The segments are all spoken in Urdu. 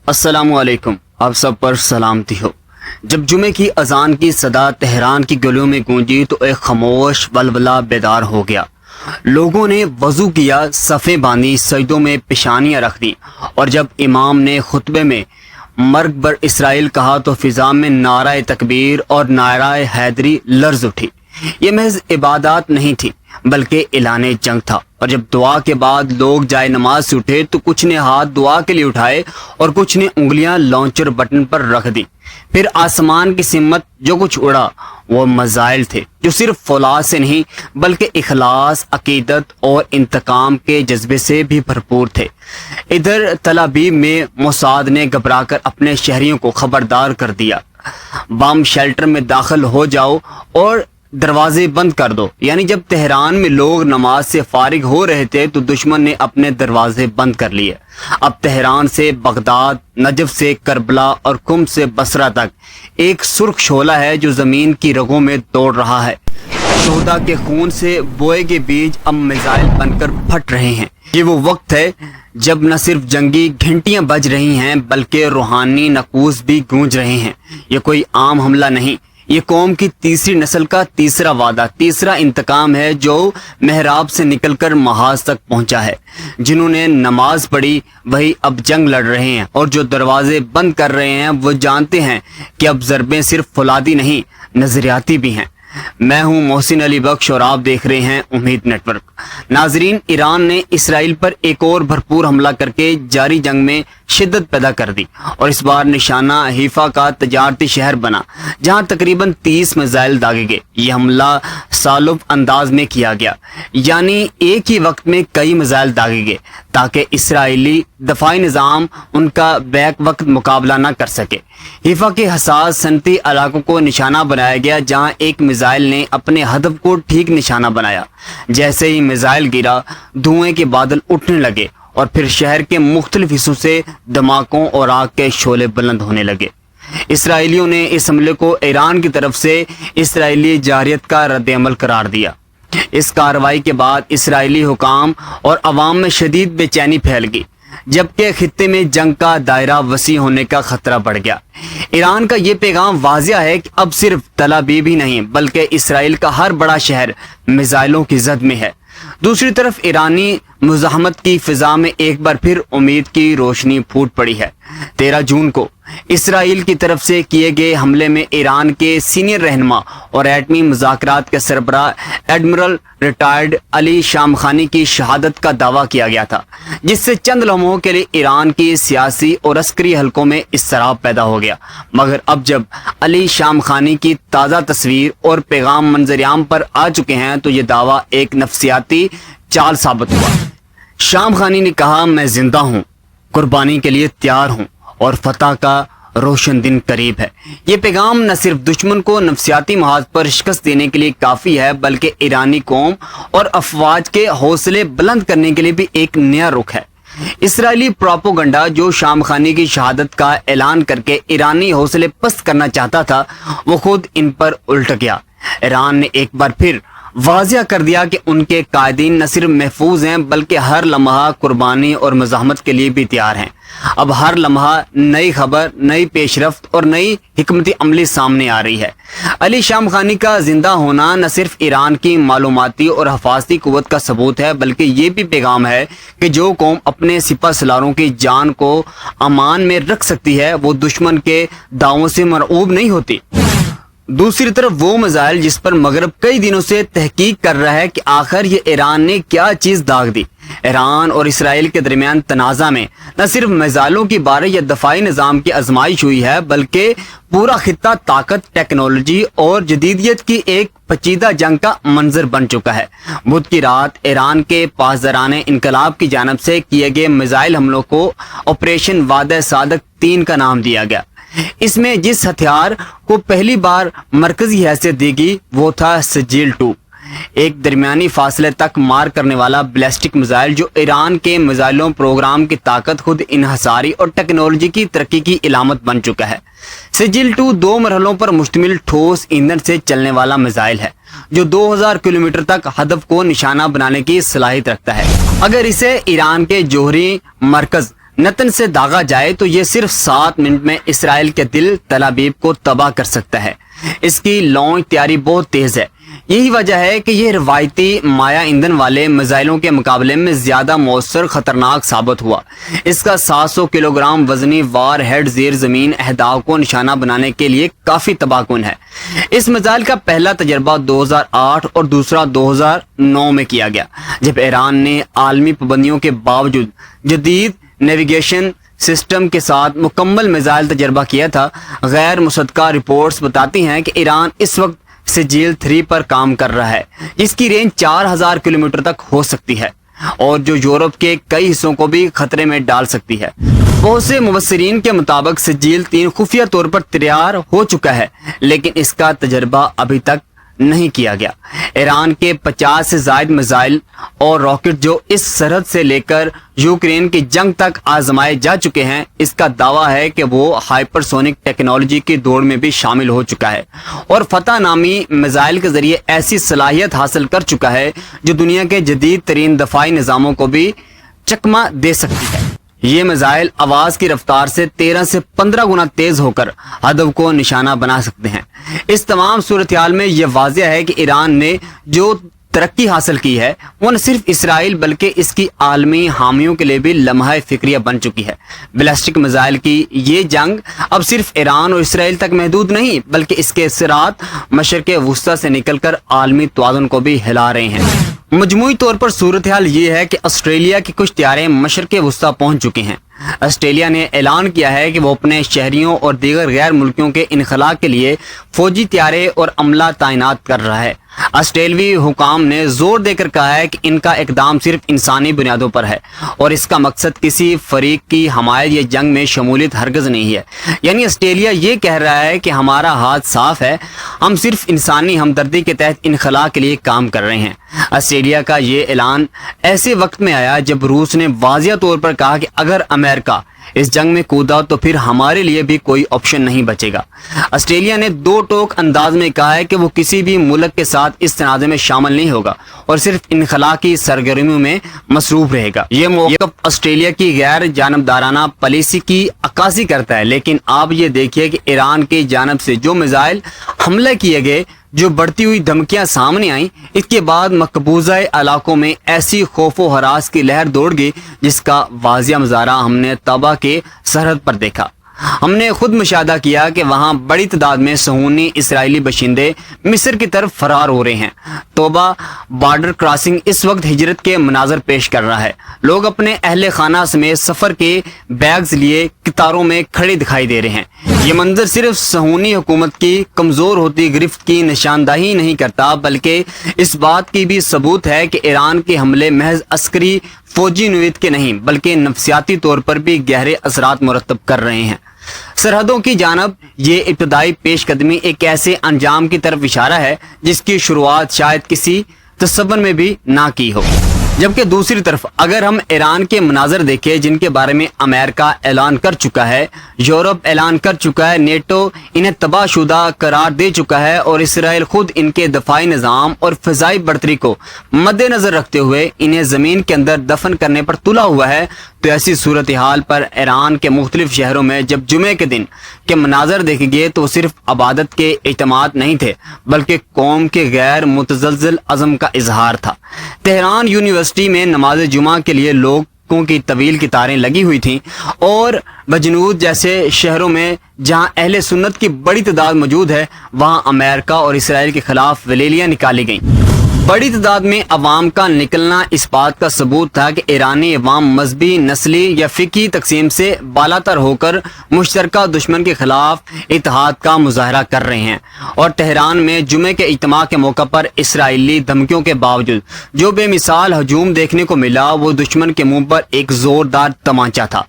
السلام علیکم، آپ سب پر سلامتی ہو۔ جب جمعے کی اذان کی صدا تہران کی گلیوں میں گونجی تو ایک خاموش ولولہ بیدار ہو گیا۔ لوگوں نے وضو کیا، صفیں باندھی، سجدوں میں پیشانیاں رکھ دیں، اور جب امام نے خطبے میں مرگ بر اسرائیل کہا تو فضا میں نعرہ تکبیر اور نعرہ حیدری لرز اٹھی۔ یہ محض عبادات نہیں تھی بلکہ اعلان جنگ تھا۔ اور جب دعا کے بعد لوگ جائے نماز سے اٹھے تو کچھ نے ہاتھ دعا کے لیے اٹھائے اور کچھ نے انگلیاں لانچر بٹن پر رکھ دی۔ پھر آسمان کی سمت جو کچھ اڑا وہ میزائل تھے جو صرف فولاد سے نہیں بلکہ اخلاص، عقیدت اور انتقام کے جذبے سے بھی بھرپور تھے۔ ادھر تل ابیب میں موساد نے گھبرا کر اپنے شہریوں کو خبردار کر دیا، بم شیلٹر میں داخل ہو جاؤ اور دروازے بند کر دو۔ یعنی جب تہران میں لوگ نماز سے فارغ ہو رہے تھے تو دشمن نے اپنے دروازے بند کر لیے۔ اب تہران سے بغداد، نجف سے کربلا اور قم سے بصرہ تک ایک سرخ شعلہ ہے جو زمین کی رگوں میں دوڑ رہا ہے۔ شہداء کے خون سے بوئے گے بیج اب میزائل بن کر پھٹ رہے ہیں۔ یہ وہ وقت ہے جب نہ صرف جنگی گھنٹیاں بج رہی ہیں بلکہ روحانی ناقوس بھی گونج رہے ہیں۔ یہ کوئی عام حملہ نہیں، یہ قوم کی تیسری نسل کا تیسرا وعدہ، تیسرا انتقام ہے جو محراب سے نکل کر محاذ تک پہنچا ہے۔ جنہوں نے نماز پڑھی وہی اب جنگ لڑ رہے ہیں، اور جو دروازے بند کر رہے ہیں وہ جانتے ہیں کہ اب ضربیں صرف فولادی نہیں نظریاتی بھی ہیں۔ میں ہوں محسن علی بخش اور آپ دیکھ رہے ہیں امید نیٹ ورک۔ ناظرین، ایران نے اسرائیل پر ایک اور بھرپور حملہ کر کے جاری جنگ میں شدت پیدا کر دی، اور اس بار نشانہ حیفا کا تجارتی شہر بنا جہاں تقریباً 30 میزائل داغے گئے۔ یہ حملہ سالب انداز میں کیا گیا، یعنی ایک ہی وقت میں کئی میزائل داغے گئے تاکہ اسرائیلی دفاعی نظام ان کا بیک وقت مقابلہ نہ کر سکے۔ حیفا کے حساس صنعتی علاقوں کو نشانہ بنایا گیا جہاں ایک میزائل نے اپنے ہدف کو ٹھیک نشانہ بنایا۔ جیسے ہی میزائل گرا دھوئیں کے بادل اٹھنے لگے اور پھر شہر کے مختلف حصوں سے دھماکوں اور آگ کے شعلے بلند ہونے لگے۔ اسرائیلیوں نے اس حملے کو ایران کی طرف سے اسرائیلی جارحیت کا رد عمل قرار دیا۔ اس کارروائی کے بعد اسرائیلی حکام اور عوام میں شدید بے چینی پھیل گئی، جبکہ خطے میں جنگ کا دائرہ وسیع ہونے کا خطرہ بڑھ گیا۔ ایران کا یہ پیغام واضح ہے کہ اب صرف تل ابیب ہی نہیں بلکہ اسرائیل کا ہر بڑا شہر میزائلوں کی زد میں ہے۔ دوسری طرف ایرانی مزاحمت کی فضا میں ایک بار پھر امید کی روشنی پھوٹ پڑی ہے۔ 13 جون کو اسرائیل کی طرف سے کیے گئے حملے میں ایران کے سینئر رہنما اور ایٹمی مذاکرات کے سربراہ ایڈمرل ریٹائرڈ علی شام خانی کی شہادت کا دعویٰ کیا گیا تھا، جس سے چند لمحوں کے لیے ایران کی سیاسی اور عسکری حلقوں میں اضطراب پیدا ہو گیا۔ مگر اب جب علی شام خانی کی تازہ تصویر اور پیغام منظر عام پر آ چکے ہیں تو یہ دعویٰ ایک نفسیاتی چال ثابت ہوا۔ شام خانی نے کہا، میں زندہ ہوں، قربانی کے لیے تیار ہوں اور فتح کا روشن دن قریب ہے۔ یہ پیغام نہ صرف دشمن کو نفسیاتی محاذ پر شکست دینے کے لیے کافی ہے بلکہ ایرانی قوم اور افواج کے حوصلے بلند کرنے کے لیے بھی ایک نیا رخ ہے۔ اسرائیلی پروپیگنڈا جو شام خانی کی شہادت کا اعلان کر کے ایرانی حوصلے پست کرنا چاہتا تھا وہ خود ان پر الٹ گیا۔ ایران نے ایک بار پھر واضح کر دیا کہ ان کے قائدین نہ صرف محفوظ ہیں بلکہ ہر لمحہ قربانی اور مزاحمت کے لیے بھی تیار ہیں۔ اب ہر لمحہ نئی خبر، نئی پیش رفت اور نئی حکمت عملی سامنے آ رہی ہے۔ علی شام خانی کا زندہ ہونا نہ صرف ایران کی معلوماتی اور حفاظتی قوت کا ثبوت ہے بلکہ یہ بھی پیغام ہے کہ جو قوم اپنے سپہ سالاروں کی جان کو امان میں رکھ سکتی ہے وہ دشمن کے دعووں سے مرعوب نہیں ہوتی۔ دوسری طرف وہ میزائل جس پر مغرب کئی دنوں سے تحقیق کر رہا ہے کہ آخر یہ ایران نے کیا چیز داغ دی۔ ایران اور اسرائیل کے درمیان تنازع میں نہ صرف میزائلوں کی بارے یا دفاعی نظام کی آزمائش ہوئی ہے بلکہ پورا خطہ طاقت، ٹیکنالوجی اور جدیدیت کی ایک پیچیدہ جنگ کا منظر بن چکا ہے۔ بدھ کی رات ایران کے پاسداران انقلاب کی جانب سے کیے گئے میزائل حملوں کو آپریشن وعدہ صادق 3 کا نام دیا گیا۔ اس میں جس ہتھیار کو پہلی بار مرکزی حیثیت دی گئی وہ تھا سجیل 2، ایک درمیانی فاصلے تک مار کرنے والا بیلسٹک میزائل جو ایران کے میزائلوں پروگرام کی طاقت، خود انحصاری اور ٹیکنالوجی کی ترقی کی علامت بن چکا ہے۔ سجیل 2 2 مرحلوں پر مشتمل ٹھوس ایندھن سے چلنے والا میزائل ہے جو 2000 کلومیٹر تک ہدف کو نشانہ بنانے کی صلاحیت رکھتا ہے۔ اگر اسے ایران کے جوہری مرکز نتن سے داغا جائے تو یہ صرف 7 منٹ میں اسرائیل کے دل تل ابیب کو تباہ کر سکتا ہے۔ اس کی لانچ تیاری بہت تیز ہے۔ یہی وجہ ہے کہ یہ روایتی مایع ایندھن والے میزائلوں کے مقابلے میں زیادہ مؤثر خطرناک ثابت ہوا۔ اس کا 700 کلو گرام وزنی وار ہیڈ زیر زمین اہداف کو نشانہ بنانے کے لیے کافی تباہ کن ہے۔ اس میزائل کا پہلا تجربہ 2008 اور دوسرا 2009 میں کیا گیا، جب ایران نے عالمی پابندیوں کے باوجود جدید نیویگیشن سسٹم کے ساتھ مکمل میزائل تجربہ کیا تھا۔ غیر مصدقہ رپورٹس بتاتی ہیں کہ ایران اس وقت سجیل 3 پر کام کر رہا ہے، جس کی رینج 4000 کلومیٹر تک ہو سکتی ہے اور جو یورپ کے کئی حصوں کو بھی خطرے میں ڈال سکتی ہے۔ بہت سے مبصرین کے مطابق سجیل 3 خفیہ طور پر تیار ہو چکا ہے، لیکن اس کا تجربہ ابھی تک نہیں کیا گیا۔ ایران کے 50 سے زائد میزائل اور راکٹ جو اس سرحد سے لے کر یوکرین کی جنگ تک آزمائے جا چکے ہیں، اس کا دعویٰ ہے کہ وہ ہائپر سونک ٹیکنالوجی کی دوڑ میں بھی شامل ہو چکا ہے اور فتح نامی میزائل کے ذریعے ایسی صلاحیت حاصل کر چکا ہے جو دنیا کے جدید ترین دفاعی نظاموں کو بھی چکمہ دے سکتی ہے۔ یہ میزائل آواز کی رفتار سے 13 سے 15 گنا تیز ہو کر ہدف کو نشانہ بنا سکتے ہیں۔ اس تمام صورتحال میں یہ واضح ہے کہ ایران نے جو ترقی حاصل کی ہے وہ نہ صرف اسرائیل بلکہ اس کی عالمی حامیوں کے لیے بھی لمحہ فکریہ بن چکی ہے۔ بیلسٹک میزائل کی یہ جنگ اب صرف ایران اور اسرائیل تک محدود نہیں، بلکہ اس کے اثرات مشرق وسطی سے نکل کر عالمی توازن کو بھی ہلا رہے ہیں۔ مجموعی طور پر صورتحال یہ ہے کہ آسٹریلیا کی کچھ طیاریں مشرق وسطی پہنچ چکی ہیں۔ آسٹریلیا نے اعلان کیا ہے کہ وہ اپنے شہریوں اور دیگر غیر ملکیوں کے انخلاء کے لیے فوجی طیارے اور عملہ تعینات کر رہا ہے۔ آسٹریلوی حکام نے زور دے کر کہا ہے کہ ان کا اقدام صرف انسانی بنیادوں پر ہے اور اس کا مقصد کسی فریق کی حمایت یا جنگ میں شمولیت ہرگز نہیں ہے۔ یعنی آسٹریلیا یہ کہہ رہا ہے کہ ہمارا ہاتھ صاف ہے، ہم صرف انسانی ہمدردی کے تحت انخلاء کے لیے کام کر رہے ہیں۔ آسٹریلیا کا یہ اعلان ایسے وقت میں آیا جب روس نے واضح طور پر کہا کہ اگر امریکہ اس جنگ میں کودا تو پھر ہمارے لیے بھی کوئی آپشن نہیں بچے گا۔ آسٹریلیا نے دو ٹوک انداز میں کہا ہے کہ وہ کسی بھی ملک کے ساتھ اس تنازع میں شامل نہیں ہوگا اور صرف انخلاء کی سرگرمیوں میں مصروف رہے گا۔ یہ موقف آسٹریلیا کی غیر جانبدارانہ پالیسی کی عکاسی کرتا ہے، لیکن آپ یہ دیکھیے کہ ایران کی جانب سے جو میزائل حملے کیے گئے، جو بڑھتی ہوئی دھمکیاں سامنے آئیں، اس کے بعد مقبوضہ علاقوں میں ایسی خوف و ہراس کی لہر دوڑ گئی جس کا واضح مظاہرہ ہم نے طابا کے سرحد پر دیکھا۔ ہم نے خود مشاہدہ کیا کہ وہاں بڑی تعداد میں صہیونی اسرائیلی باشندے مصر کی طرف فرار ہو رہے ہیں۔ توبہ بارڈر کراسنگ اس وقت ہجرت کے مناظر پیش کر رہا ہے۔ لوگ اپنے اہل خانہ سمیت سفر کے بیگز لیے قطاروں میں کھڑے دکھائی دے رہے ہیں۔ یہ منظر صرف صہیونی حکومت کی کمزور ہوتی گرفت کی نشاندہی نہیں کرتا، بلکہ اس بات کی بھی ثبوت ہے کہ ایران کے حملے محض عسکری فوجی نوعیت کے نہیں بلکہ نفسیاتی طور پر بھی گہرے اثرات مرتب کر رہے ہیں۔ سرحدوں کی جانب یہ ابتدائی پیش قدمی ایک ایسے انجام کی طرف اشارہ ہے جس کی شروعات شاید کسی تصور میں بھی نہ کی ہو۔ جبکہ دوسری طرف اگر ہم ایران کے مناظر دیکھیں جن کے بارے میں امریکہ اعلان کر چکا ہے، یورپ اعلان کر چکا ہے، نیٹو انہیں تباہ شدہ قرار دے چکا ہے اور اسرائیل خود ان کے دفاعی نظام اور فضائی برتری کو مد نظر رکھتے ہوئے انہیں زمین کے اندر دفن کرنے پر تلا ہوا ہے، تو ایسی صورتحال پر ایران کے مختلف شہروں میں جب جمعے کے دن کے مناظر دیکھے گئے تو صرف عبادت کے اجتماعات نہیں تھے بلکہ قوم کے غیر متزلزل عزم کا اظہار تھا۔ تہران یونیورسٹی میں نماز جمعہ کے لیے لوگوں کی طویل قطاریں لگی ہوئی تھیں اور بجنود جیسے شہروں میں جہاں اہل سنت کی بڑی تعداد موجود ہے، وہاں امریکہ اور اسرائیل کے خلاف ریلیاں نکالی گئیں۔ بڑی تعداد میں عوام کا نکلنا اس بات کا ثبوت تھا کہ ایرانی عوام مذہبی، نسلی یا فقہی تقسیم سے بالاتر ہو کر مشترکہ دشمن کے خلاف اتحاد کا مظاہرہ کر رہے ہیں۔ اور تہران میں جمعے کے اجتماع کے موقع پر اسرائیلی دھمکیوں کے باوجود جو بے مثال ہجوم دیکھنے کو ملا وہ دشمن کے منہ پر ایک زوردار تمانچہ تھا۔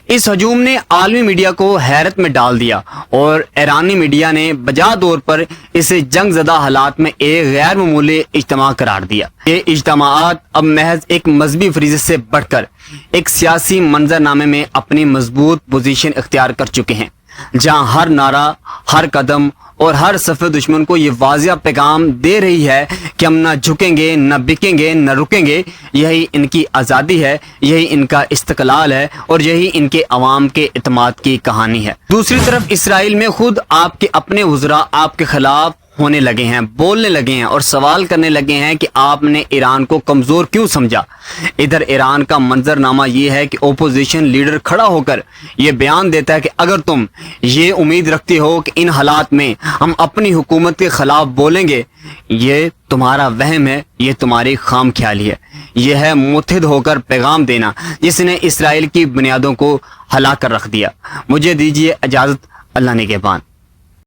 اس ہجوم نے عالمی میڈیا کو حیرت میں ڈال دیا اور ایرانی میڈیا نے بجا طور پر اسے جنگ زدہ حالات میں ایک غیر معمولی اجتماع قرار دیا۔ یہ اجتماعات اب محض ایک مذہبی فریضے سے بڑھ کر ایک سیاسی منظر نامے میں اپنی مضبوط پوزیشن اختیار کر چکے ہیں۔ جہاں ہر نعرہ، ہر قدم اور ہر صف دشمن کو یہ واضح پیغام دے رہی ہے کہ ہم نہ جھکیں گے، نہ بکیں گے، نہ رکیں گے۔ یہی ان کی آزادی ہے، یہی ان کا استقلال ہے، اور یہی ان کے عوام کے اعتماد کی کہانی ہے۔ دوسری طرف اسرائیل میں خود آپ کے اپنے وزراء آپ کے خلاف ہونے لگے ہیں، بولنے لگے ہیں اور سوال کرنے لگے ہیں کہ آپ نے ایران کو کمزور کیوں سمجھا۔ ادھر ایران کا منظرنامہ یہ ہے کہ اپوزیشن لیڈر کھڑا ہو کر یہ بیان دیتا ہے کہ اگر تم یہ امید رکھتے ہو کہ ان حالات میں ہم اپنی حکومت کے خلاف بولیں گے، یہ تمہارا وہم ہے، یہ تمہاری خام خیالی ہے۔ یہ ہے متحد ہو کر پیغام دینا جس نے اسرائیل کی بنیادوں کو ہلا کر رکھ دیا۔ مجھے دیجیے اجازت، اللہ نگہبان۔